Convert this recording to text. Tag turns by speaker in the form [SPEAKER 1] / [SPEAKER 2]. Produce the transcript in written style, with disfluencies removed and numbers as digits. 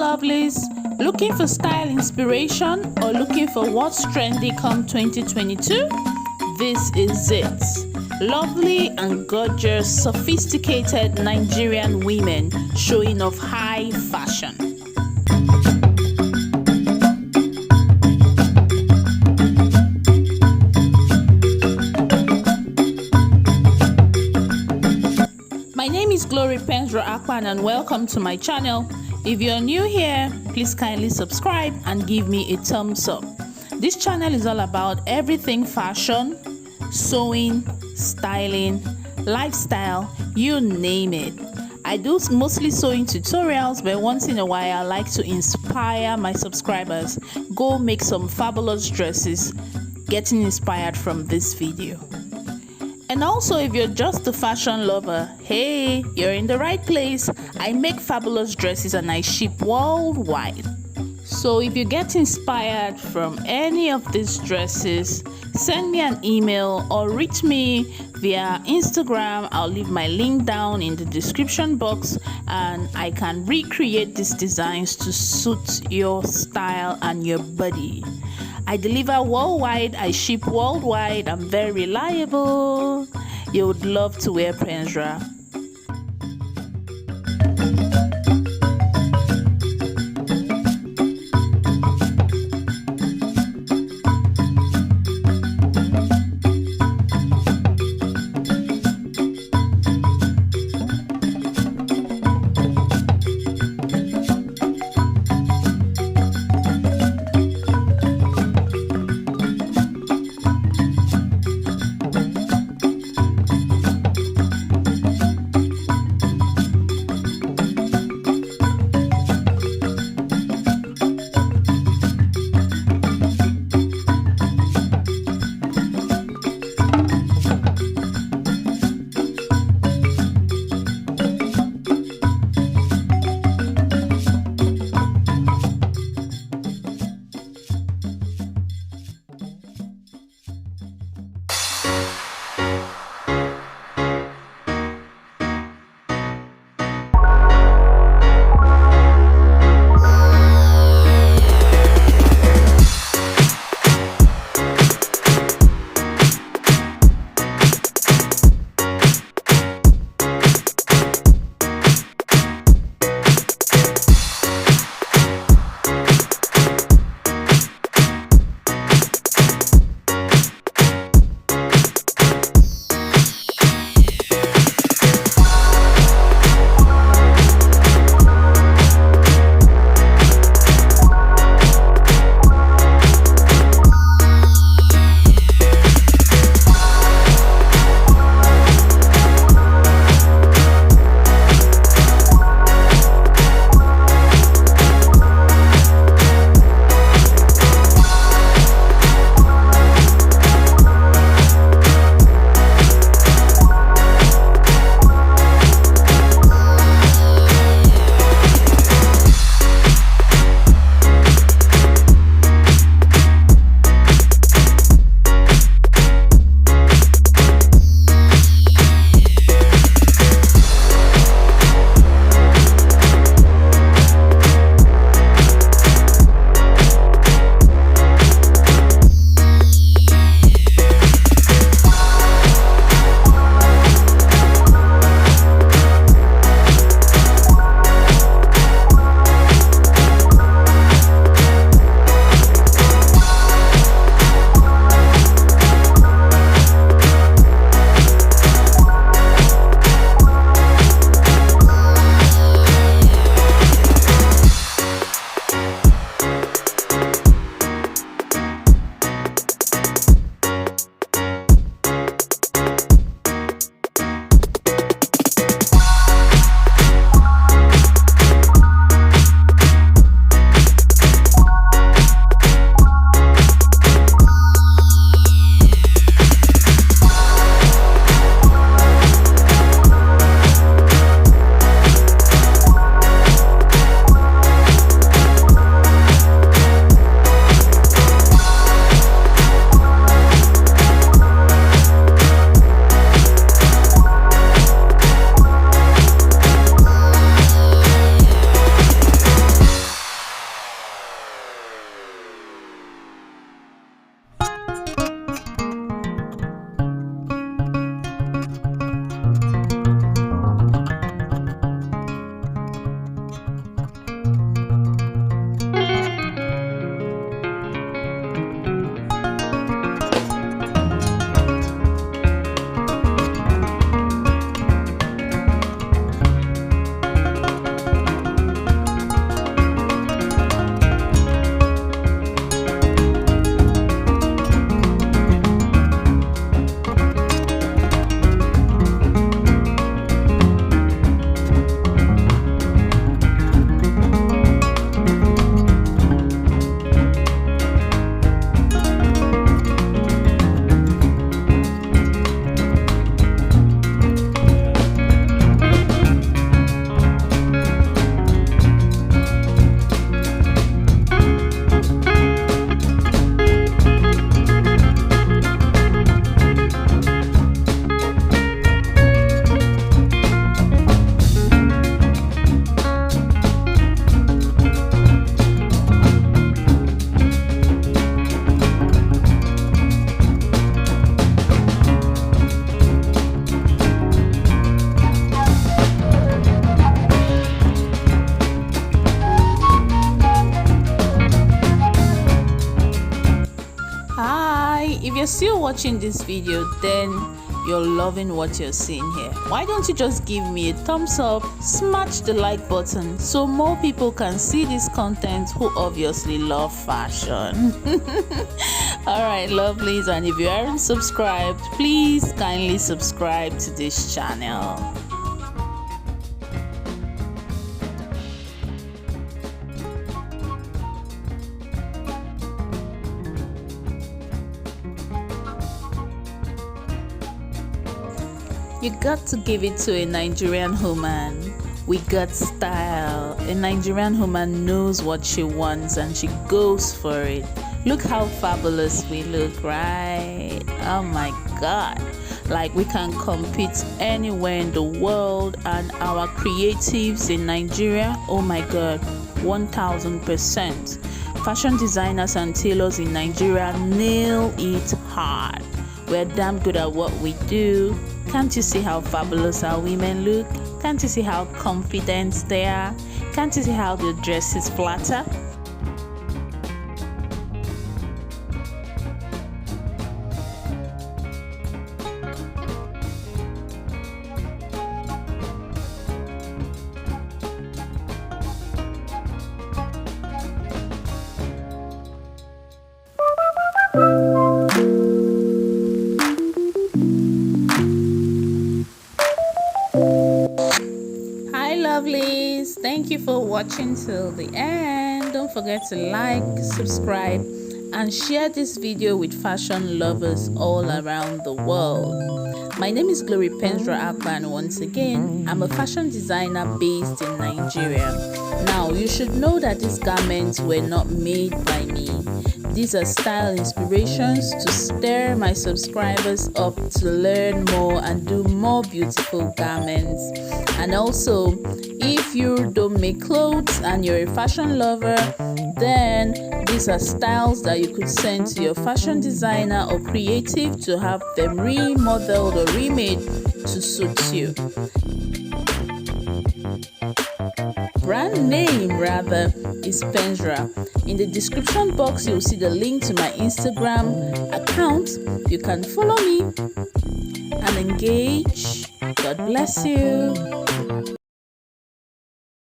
[SPEAKER 1] lovelies, looking for style inspiration or looking for what's trendy come 2022? This is it. Lovely and gorgeous, sophisticated Nigerian women showing off high fashion. My name is Glory Pensra Akpan and welcome to my channel. If you're new here, please kindly subscribe and give me a thumbs up. This channel is all about everything fashion, sewing, styling, lifestyle, you name it. I do mostly sewing tutorials, but once in a while I like to inspire my subscribers. Go make some fabulous dresses, getting inspired from this video. And also, if you're just a fashion lover, hey, you're in the right place. I make fabulous dresses and I ship worldwide. So if you get inspired from any of these dresses, send me an email or reach me via Instagram. I'll leave my link down in the description box and I can recreate these designs to suit your style and your body. I deliver worldwide, I ship worldwide, I'm very reliable. You would love to wear Pensra. you're still watching this video, then you're loving what you're seeing here. Why don't you just give me a thumbs up, smash the like button so more people can see this content who obviously love fashion. Alright lovelies, and if you aren't subscribed, please kindly subscribe to this channel. You got to give it to a Nigerian woman. We got style. A Nigerian woman knows what she wants and she goes for it. Look how fabulous we look, right? Oh my God. Like we can compete anywhere in the world, and our creatives in Nigeria, oh my God, 1000%. Fashion designers and tailors in Nigeria nail it hard. We're damn good at what we do. Can't you see how fabulous our women look? Can't you see how confident they are? Can't you see how their dresses flatter? Lovelies, thank you for watching till the end. Don't forget to like, subscribe, and share this video with fashion lovers all around the world. My name is Practising, and once again, I'm a fashion designer based in Nigeria. Now, you should know that these garments were not made by me. These are style inspirations to stir my subscribers up to learn more and do more beautiful garments. And also, if you don't make clothes and you're a fashion lover, then these are styles that you could send to your fashion designer or creative to have them remodeled or remade to suit you. Brand name rather is Pensra. In the description box you'll see the link to my Instagram account. You can follow me and engage. God bless you.